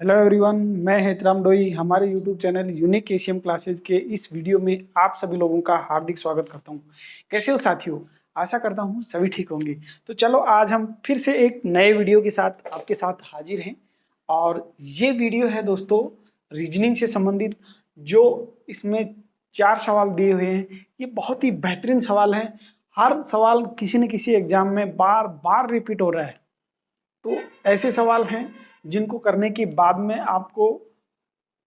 Hello everyone, मैं हेतराम डोई। हमारे YouTube channel unique एशियम classes के इस वीडियो में आप सभी लोगों का हार्दिक स्वागत करता हूं। कैसे हो साथियों? आशा करता हूं सभी ठीक होंगे। तो चलो आज हम फिर से एक नए वीडियो के साथ आपके साथ हाजिर हैं। और ये वीडियो है दोस्तों रीजनिंग से संबंधित। जो इसमें 4 सवाल दिए हुए हैं, ये बहुत ही बेहतरीन सवाल हैं। हर सवाल किसी न किसी एग्जाम में बार बार रिपीट हो रहा है। तो ऐसे सवाल हैं जिनको करने के बाद में आपको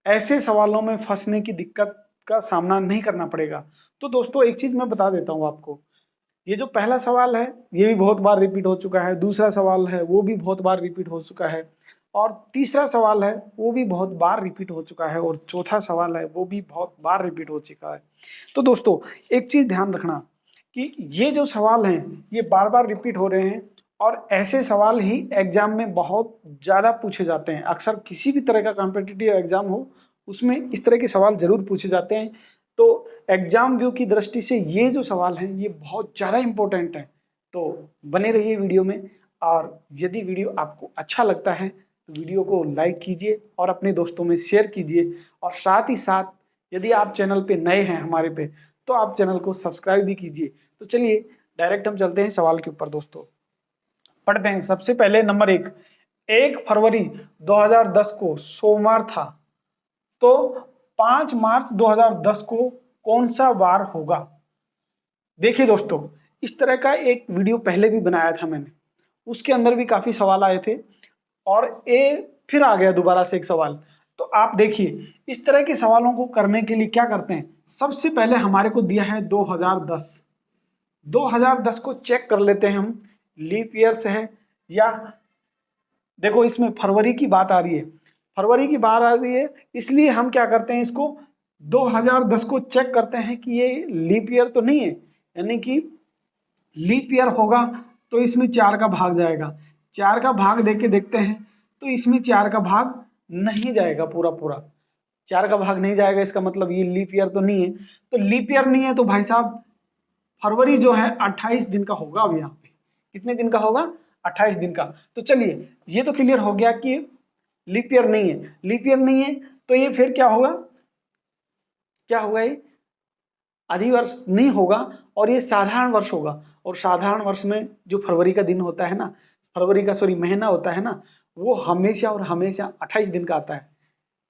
ऐसे सवालों में फंसने की दिक्कत का सामना नहीं करना पड़ेगा। तो दोस्तों एक चीज मैं बता देता हूं आपको। ये जो पहला सवाल है ये भी बहुत बार रिपीट हो चुका है, दूसरा सवाल है वो भी बहुत बार रिपीट हो चुका है, और तीसरा सवाल है वो भी बहुत बार रिपीट हो चुका है, और चौथा सवाल है वो भी बहुत बार रिपीट हो चुका है। तो दोस्तों एक चीज ध्यान रखना कि ये जो सवाल हैं ये बार बार रिपीट हो रहे हैं, और ऐसे सवाल ही एग्जाम में बहुत ज़्यादा पूछे जाते हैं। अक्सर किसी भी तरह का कॉम्पिटिटिव एग्जाम हो उसमें इस तरह के सवाल जरूर पूछे जाते हैं। तो एग्जाम व्यू की दृष्टि से ये जो सवाल हैं ये बहुत ज़्यादा इंपॉर्टेंट है। तो बने रहिए वीडियो में। और यदि वीडियो आपको अच्छा लगता है तो वीडियो को लाइक कीजिए और अपने दोस्तों में शेयर कीजिए। और साथ ही साथ यदि आप चैनल पे नए हैं हमारे पे, तो आप चैनल को सब्सक्राइब भी कीजिए। तो चलिए डायरेक्ट हम चलते हैं सवाल के ऊपर। दोस्तों पढ़ते हैं। सबसे पहले नंबर 1 फरवरी 2010 को सोमवार था, तो 5 मार्च 2010 को कौन सा वार होगा? देखिए दोस्तों, इस तरह का एक वीडियो पहले भी बनाया था मैंने, उसके अंदर भी काफी सवाल आए थे, और ये फिर आ गया दोबारा से एक सवाल। तो आप देखिए इस तरह के सवालों को करने के लिए क्या करते हैं। सबसे पहले हमारे को दिया है 2010। 2010 को चेक कर लेते हैं हम, लीप ईयर से है या, देखो इसमें फरवरी की बात आ रही है, फरवरी की बात आ रही है, इसलिए हम क्या करते हैं इसको 2010 को चेक करते हैं कि ये लीप ईयर तो नहीं है। यानी कि लीप ईयर होगा तो इसमें 4 का भाग जाएगा। 4 का भाग देके देखते हैं तो इसमें 4 का भाग नहीं जाएगा पूरा पूरा। 4 का भाग नहीं जाएगा, इसका मतलब ये लीप ईयर तो नहीं है। तो लीप ईयर नहीं है तो भाई साहब फरवरी जो है 28 दिन का होगा। अब यहाँ पे कितने दिन का होगा? 28 दिन का। तो चलिए ये तो क्लियर हो गया कि लीप ईयर नहीं है। लीप ईयर नहीं है तो ये फिर क्या होगा? क्या होगा? ये अधिवर्ष नहीं होगा और ये साधारण वर्ष होगा। और साधारण वर्ष में जो फरवरी का दिन होता है ना, फरवरी का सॉरी महीना होता है ना, वो हमेशा और हमेशा 28 दिन का आता है।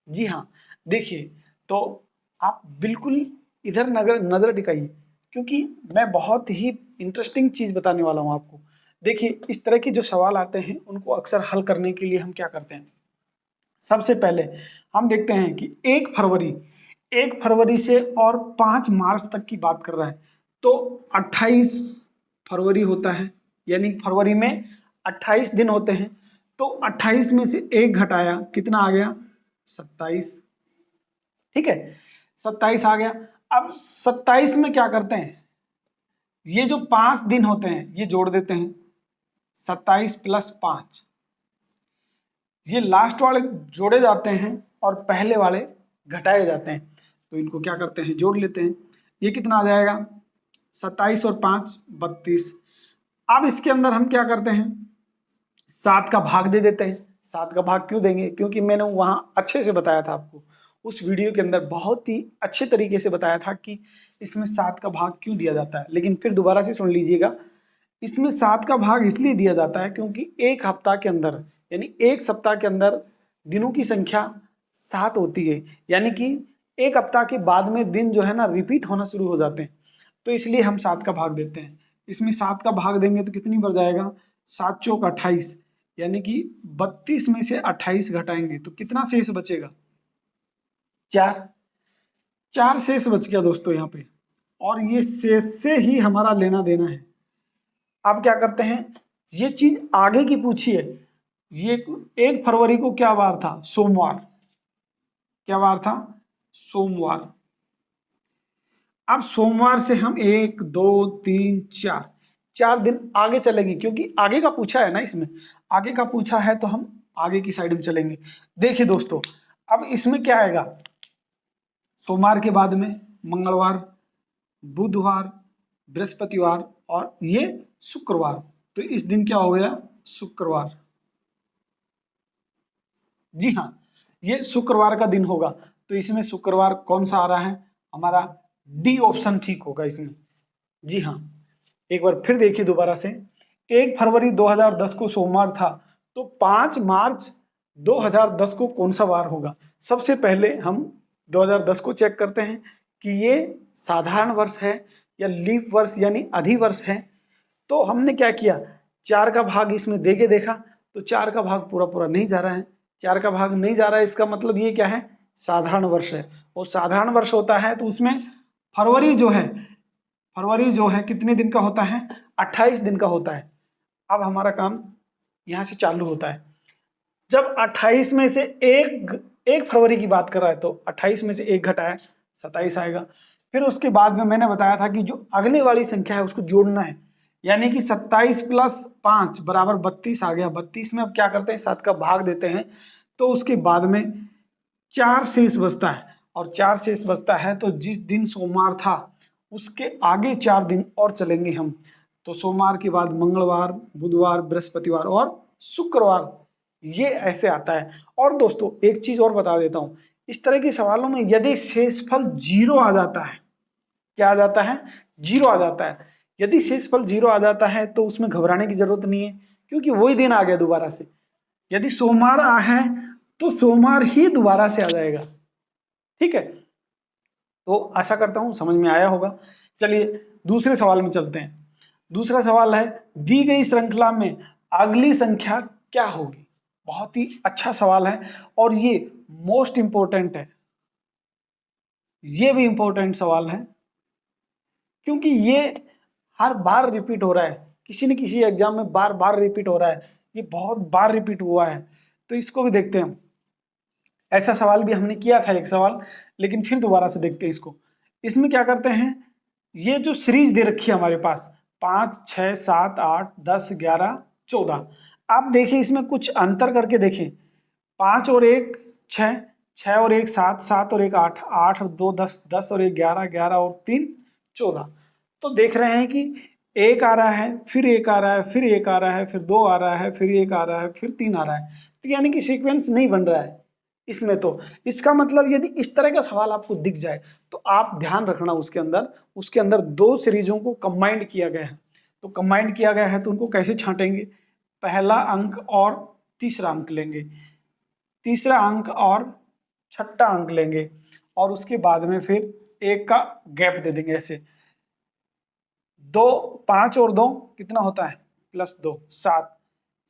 जी हाँ, देखिए तो आप बिल्कुल इधर नजर नजर टिकाइए, क्योंकि मैं बहुत ही इंटरेस्टिंग चीज बताने वाला हूं आपको। देखिए इस तरह के जो सवाल आते हैं उनको अक्सर हल करने के लिए हम क्या करते हैं। सबसे पहले हम देखते हैं कि 1 फरवरी से और 5 मार्च तक की बात कर रहा है, तो 28 फरवरी होता है, यानी फरवरी में 28 दिन होते हैं। तो 28 में से 1 घटाया, कितना आ गया? 27। ठीक है, 27 आ गया। अब 27 में क्या करते हैं, ये जो 5 दिन होते हैं ये जोड़ देते हैं, 27 + 5। ये लास्ट वाले जोड़े जाते हैं और पहले वाले घटाए जाते हैं। तो इनको क्या करते हैं, जोड़ लेते हैं। ये कितना आ जाएगा? 27 और 5 32। अब इसके अंदर हम क्या करते हैं, 7 का भाग दे देते हैं। 7 का भाग क्यों देंगे? क्योंकि मैंने वहां अच्छे से बताया था आपको, उस वीडियो के अंदर बहुत ही अच्छे तरीके से बताया था कि इसमें 7 का भाग क्यों दिया जाता है। लेकिन फिर दोबारा से सुन लीजिएगा, इसमें 7 का भाग इसलिए दिया जाता है क्योंकि एक हफ्ता के अंदर, यानी एक सप्ताह के अंदर दिनों की संख्या 7 होती है। यानी कि एक हफ्ता के बाद में दिन जो है ना रिपीट होना शुरू हो जाते हैं। तो इसलिए हम 7 का भाग देते हैं। इसमें 7 का भाग देंगे तो कितनी बार जाएगा? 7 चौक 28, यानी कि 32 में से 28 घटाएंगे तो कितना शेष बचेगा? 4। 4 शेष बच गया दोस्तों यहाँ पे, और ये शेष से ही हमारा लेना देना है। अब क्या करते हैं, ये चीज आगे की पूछी है। ये 1 फरवरी को क्या वार था? सोमवार। क्या वार था? सोमवार। अब सोमवार से हम 1 2 3 4 4 दिन आगे चलेंगे, क्योंकि आगे का पूछा है ना, इसमें आगे का पूछा है तो हम आगे की साइड में चलेंगे। देखिए दोस्तों, अब इसमें क्या आएगा, सोमवार के बाद में मंगलवार, बुधवार, बृहस्पतिवार और ये शुक्रवार। तो इस दिन क्या हो गया? शुक्रवार। जी हाँ, ये शुक्रवार का दिन होगा, तो इसमें शुक्रवार कौन सा आ रहा है, हमारा डी ऑप्शन ठीक होगा इसमें। जी हाँ, एक बार फिर देखिए दोबारा से, 1 फरवरी 2010 को सोमवार था, तो 5 मार्च 2010 को कौन सा वार होगा। सबसे पहले हम 2010 को चेक करते हैं कि ये साधारण वर्ष है या लीप वर्ष यानी अधिवर्ष है। तो हमने क्या किया, 4 का भाग इसमें दे के देखा, तो 4 का भाग पूरा पूरा नहीं जा रहा है, 4 का भाग नहीं जा रहा है, इसका मतलब ये क्या है, साधारण वर्ष है। और साधारण वर्ष होता है तो उसमें फरवरी जो है कितने दिन का होता है, 28 दिन का होता है। अब हमारा काम यहाँ से चालू होता है, जब 28 में से एक फरवरी की बात कर रहा है तो 28 में से एक घटाया 27 आएगा। फिर उसके बाद में मैंने बताया था कि जो अगले वाली संख्या है उसको जोड़ना है, यानी कि 27 + 5 बराबर 32 आ गया। 32 में अब क्या करते हैं, 7 का भाग देते हैं, तो उसके बाद में 4 शेष बचता है, और 4 शेष बचता है तो जिस दिन सोमवार था उसके आगे 4 दिन और चलेंगे हम। तो सोमवार के बाद मंगलवार, बुधवार, बृहस्पतिवार और शुक्रवार, ये ऐसे आता है। और दोस्तों एक चीज और बता देता हूं, इस तरह के सवालों में यदि शेषफल 0 आ जाता है, क्या आ जाता है, 0 आ जाता है, यदि शेषफल 0 आ जाता है तो उसमें घबराने की जरूरत नहीं है, क्योंकि वही दिन आ गया दोबारा से। यदि सोमवार आ है तो सोमवार ही दोबारा से आ जाएगा, ठीक है। तो आशा करता हूं समझ में आया होगा। चलिए दूसरे सवाल में चलते हैं। दूसरा सवाल है, दी गई श्रृंखला में अगली संख्या क्या होगी। बहुत ही अच्छा सवाल है और ये मोस्ट इंपॉर्टेंट है, ये भी इंपॉर्टेंट सवाल है, क्योंकि ये हर बार रिपीट हो रहा है, किसी न किसी एग्जाम में बार बार रिपीट हो रहा है, ये बहुत बार रिपीट हुआ है। तो इसको भी देखते हैं। ऐसा सवाल भी हमने किया था एक सवाल, लेकिन फिर दोबारा से देखते हैं इसको। इसमें क्या करते हैं, ये जो सीरीज दे रखी है हमारे पास 5, 6, 7, 8, 10, 11, 14, आप देखिए इसमें कुछ अंतर करके देखें। 5 और 1 6, 6 और 1 7, 7 और 1 8, 8 और 2 10, 10 और 1 11, 11 और 3 14। तो देख रहे हैं कि एक आ रहा है, फिर एक आ रहा है, फिर एक आ रहा है, फिर 2 आ रहा है, फिर एक आ रहा है, फिर 3 आ रहा है। तो यानी कि सीक्वेंस नहीं बन रहा है इसमें। तो इसका मतलब यदि इस तरह का सवाल आपको दिख जाए तो आप ध्यान रखना, उसके अंदर 2 सीरीजों को कंबाइंड किया गया है। तो कंबाइंड किया गया है तो उनको कैसे छांटेंगे, पहला अंक और तीसरा अंक लेंगे, तीसरा अंक और छठा अंक लेंगे, और उसके बाद में फिर एक का गैप दे देंगे ऐसे। 2 5 और 2 कितना होता है, +2 7,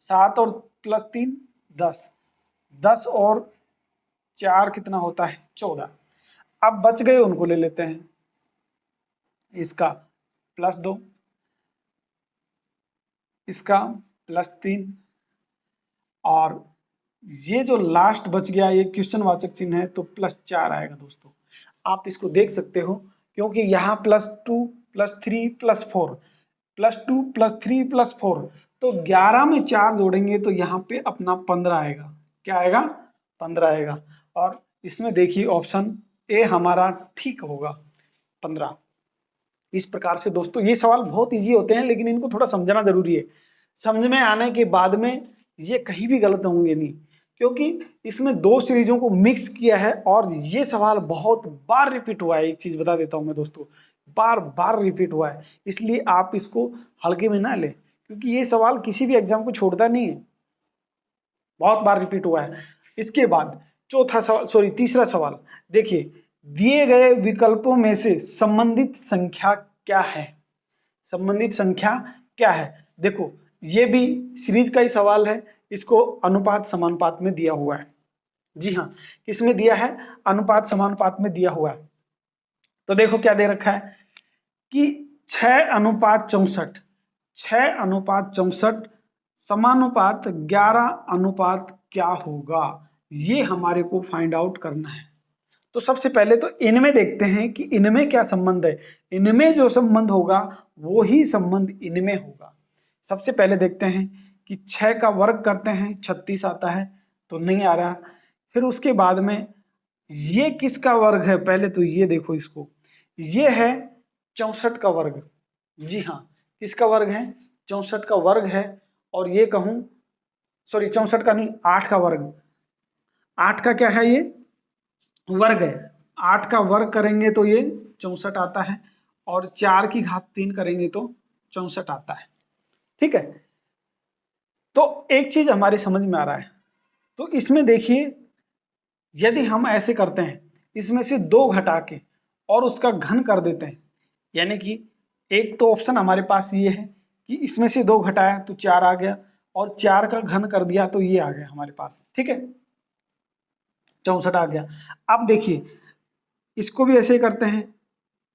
7 और +3 10, 10 और 4 कितना होता है 14। अब बच गए उनको ले लेते हैं, इसका +2, इसका +3, और ये जो लास्ट बच गया ये क्वेश्चन वाचक चिन्ह है तो +4 आएगा। दोस्तों आप इसको देख सकते हो, क्योंकि यहाँ +2 +3 +4, +2 +3 +4, तो 11 में 4 जोड़ेंगे तो यहाँ पे अपना 15 आएगा। क्या आएगा, 15 आएगा। और इसमें देखिए ऑप्शन ए हमारा ठीक होगा, 15। इस प्रकार से दोस्तों ये सवाल बहुत इजी होते हैं, लेकिन इनको थोड़ा समझना जरूरी है। समझ में आने के बाद में ये कहीं भी गलत होंगे नहीं, क्योंकि इसमें 2 सीरीजों को मिक्स किया है और ये सवाल बहुत बार रिपीट हुआ है। एक चीज बता देता हूं मैं दोस्तों, बार बार रिपीट हुआ है, इसलिए आप इसको हल्के में ना लें, क्योंकि ये सवाल किसी भी एग्जाम को छोड़ता नहीं है, बहुत बार रिपीट हुआ है। इसके बाद तीसरा सवाल देखिए, दिए गए विकल्पों में से संबंधित संख्या क्या है, संबंधित संख्या क्या है। देखो ये भी सीरीज का ही सवाल है, इसको अनुपात समानुपात में दिया हुआ है। जी हाँ, किसमें दिया है, अनुपात समानुपात में दिया हुआ है। तो देखो क्या दे रखा है कि 6:64, 6:64 समानुपात 11 क्या होगा, ये हमारे को फाइंड आउट करना है। तो सबसे पहले तो इनमें देखते हैं कि इनमें क्या संबंध है, इनमें जो संबंध होगा वो ही संबंध इनमें होगा। सबसे पहले देखते हैं कि 6 का वर्ग करते हैं 36 आता है, तो नहीं आ रहा। फिर उसके बाद में ये किसका वर्ग है, पहले तो ये देखो इसको, ये है 64 का वर्ग। जी हाँ, किसका वर्ग है, 64 का वर्ग है। और ये कहूं, 64 का नहीं, 8 का वर्ग, 8 का क्या है, ये वर्ग है। 8 का वर्ग करेंगे तो ये 64 आता है, और 4 की घात 3 करेंगे तो 64 आता है। ठीक है, तो एक चीज हमारे समझ में आ रहा है। तो इसमें देखिए, यदि हम ऐसे करते हैं, इसमें से 2 घटा के और उसका घन कर देते हैं, यानी कि एक तो ऑप्शन हमारे पास ये है कि इसमें से 2 घटाया तो 4 आ गया, और 4 का घन कर दिया तो ये आ गया हमारे पास। ठीक है, 64 आ गया। अब देखिए, इसको भी ऐसे ही करते हैं,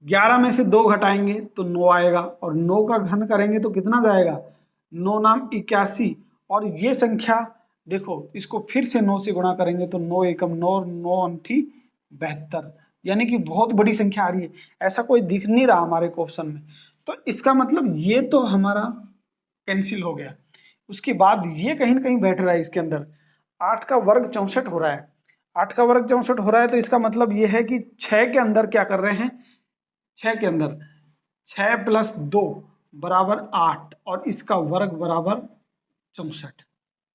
11 में से 2 घटाएंगे तो 9 आएगा, और 9 का घन करेंगे तो कितना जाएगा, 9 नाम 81। और ये संख्या देखो, इसको फिर से 9 से गुणा करेंगे तो 9 एकम 9, 9 अंठी 72, यानी कि बहुत बड़ी संख्या आ रही है। ऐसा कोई दिख नहीं रहा हमारे को ऑप्शन में, तो इसका मतलब ये तो हमारा कैंसिल हो गया। उसके बाद ये कहीं ना कहीं बैठ रहा है इसके अंदर। 8 का वर्ग 64 हो रहा है, 8 का वर्ग 64 हो रहा है, तो इसका मतलब ये है कि 6 के अंदर क्या कर रहे हैं, 6 के अंदर 6 प्लस 2 बराबर 8, और इसका वर्ग बराबर 64,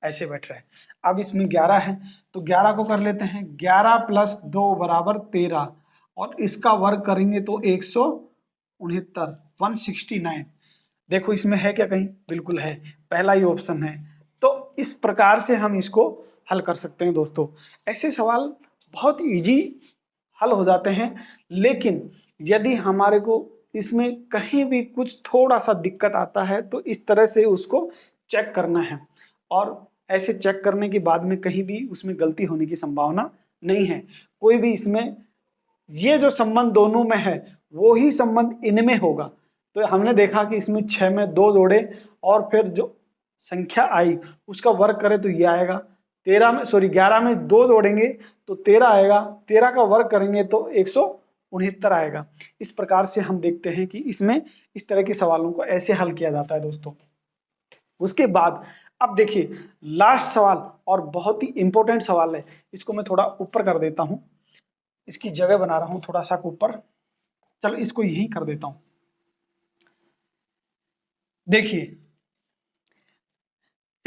ऐसे बैठ रहा है। अब इसमें 11 है, तो 11 को कर लेते हैं, 11 प्लस 2 बराबर 13, और इसका वर्ग करेंगे तो 169, 169। देखो इसमें है क्या कहीं, बिल्कुल है, पहला ही ऑप्शन है। तो इस प्रकार से हम इसको हल कर सकते हैं दोस्तों। ऐसे सवाल बहुत इजी हल हो जाते हैं, लेकिन यदि हमारे को इसमें कहीं भी कुछ थोड़ा सा दिक्कत आता है तो इस तरह से उसको चेक करना है, और ऐसे चेक करने के बाद में कहीं भी उसमें गलती होने की संभावना नहीं है। कोई भी इसमें ये जो संबंध दोनों में है वो ही संबंध इनमें होगा। तो हमने देखा कि इसमें 6 में 2 जोड़े और फिर जो संख्या आई उसका वर्ग करें तो ये आएगा। 11 में 2 जोड़ेंगे तो 13 आएगा, 13 का वर्ग करेंगे तो 169 आएगा। इस प्रकार से हम देखते हैं कि इसमें इस तरह के सवालों को ऐसे हल किया जाता है दोस्तों। उसके बाद अब देखिए लास्ट सवाल, और बहुत ही इंपॉर्टेंट सवाल है, इसको मैं थोड़ा ऊपर कर देता हूं, इसकी जगह बना रहा हूं थोड़ा सा ऊपर, चल इसको यहीं कर देता हूं। देखिए,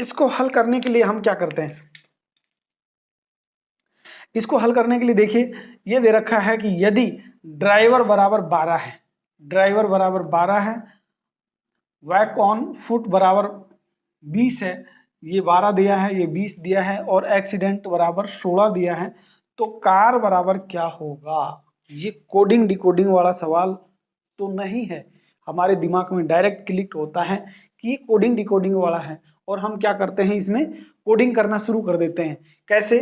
इसको हल करने के लिए हम क्या करते हैं, इसको हल करने के लिए देखिए, ये दे रखा है कि यदि ड्राइवर बराबर 12 है, ड्राइवर बराबर 12 है, वैक ऑन फुट बराबर 20 है, ये 12 दिया है, ये 20 दिया है, और एक्सीडेंट बराबर 16 दिया है, तो कार बराबर क्या होगा। ये कोडिंग डिकोडिंग वाला सवाल तो नहीं है, हमारे दिमाग में डायरेक्ट क्लिक होता है कि ये कोडिंग डिकोडिंग वाला है, और हम क्या करते हैं, इसमें कोडिंग करना शुरू कर देते हैं। कैसे,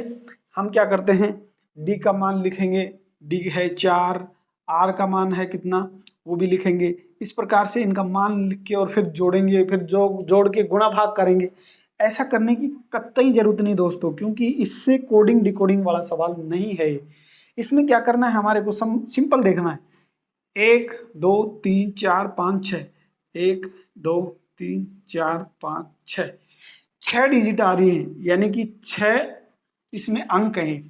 हम क्या करते हैं, डी का मान लिखेंगे, डी है 4, आर का मान है कितना वो भी लिखेंगे, इस प्रकार से इनका मान लिख के और फिर जोड़ेंगे, फिर जो जोड़ के गुणा भाग करेंगे। ऐसा करने की कतई जरूरत नहीं दोस्तों, क्योंकि इससे कोडिंग डिकोडिंग वाला सवाल नहीं है। इसमें क्या करना है, हमारे को सिंपल देखना है, 1 2 3 4 5 6, 1 2 3 4 5 6, 6 डिजिट आ रही है, यानी कि 6 इसमें अंक हैं,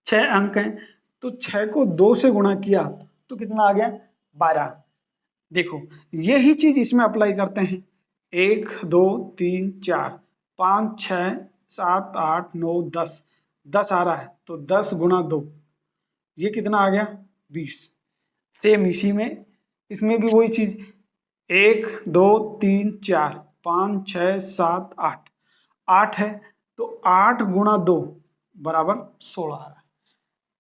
6 अंक हैं, तो 6 को 2 से गुणा किया तो कितना आ गया, 12। देखो यही चीज इसमें अप्लाई करते हैं, 1 2 3 4 5 6 7 8 9 10, 10 आ रहा है, तो 10 गुणा 2, ये कितना आ गया, 20। सेम इसी में इसमें भी वही चीज, 1 2 3 4 5 6 7 8, 8 है, तो 8 गुणा 2 बराबर 16 आ रहा है।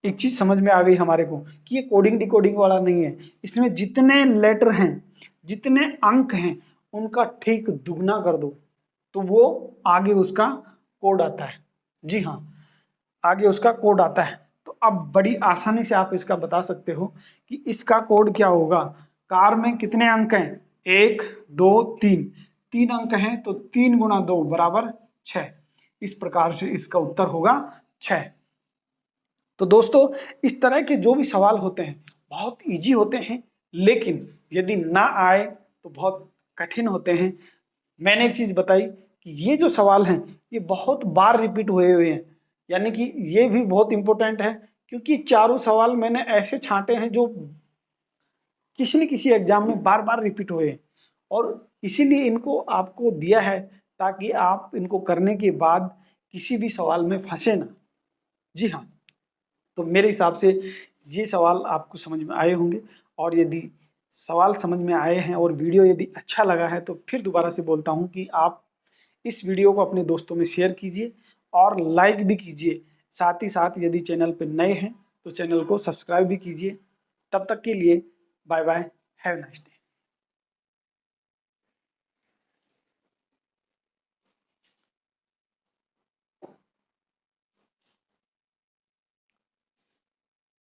एक चीज समझ में आ गई हमारे को कि ये कोडिंग डिकोडिंग वाला नहीं है, इसमें जितने लेटर हैं, जितने अंक हैं, उनका ठीक दुगना कर दो तो वो आगे उसका कोड आता है। जी हाँ, आगे उसका कोड आता है। तो अब बड़ी आसानी से आप इसका बता सकते हो कि इसका कोड क्या होगा। कार में कितने अंक हैं, 1 2 3, 3 अंक हैं, तो 3 गुणा 2 बराबर 6। इस प्रकार से इसका उत्तर होगा 6। तो दोस्तों इस तरह के जो भी सवाल होते हैं बहुत इजी होते हैं, लेकिन यदि ना आए तो बहुत कठिन होते हैं। मैंने एक चीज़ बताई कि ये जो सवाल हैं ये बहुत बार रिपीट हुए हुए हैं, यानी कि ये भी बहुत इंपॉर्टेंट है, क्योंकि चारों सवाल मैंने ऐसे छांटे हैं जो किसी न किसी एग्जाम में बार बार रिपीट हुए हैं, और इसीलिए इनको आपको दिया है ताकि आप इनको करने के बाद किसी भी सवाल में फंसे ना। जी हाँ, तो मेरे हिसाब से ये सवाल आपको समझ में आए होंगे, और यदि सवाल समझ में आए हैं और वीडियो यदि अच्छा लगा है तो फिर दोबारा से बोलता हूँ कि आप इस वीडियो को अपने दोस्तों में शेयर कीजिए और लाइक भी कीजिए। साथ ही साथ यदि चैनल पे नए हैं तो चैनल को सब्सक्राइब भी कीजिए। तब तक के लिए bye bye, have a nice day.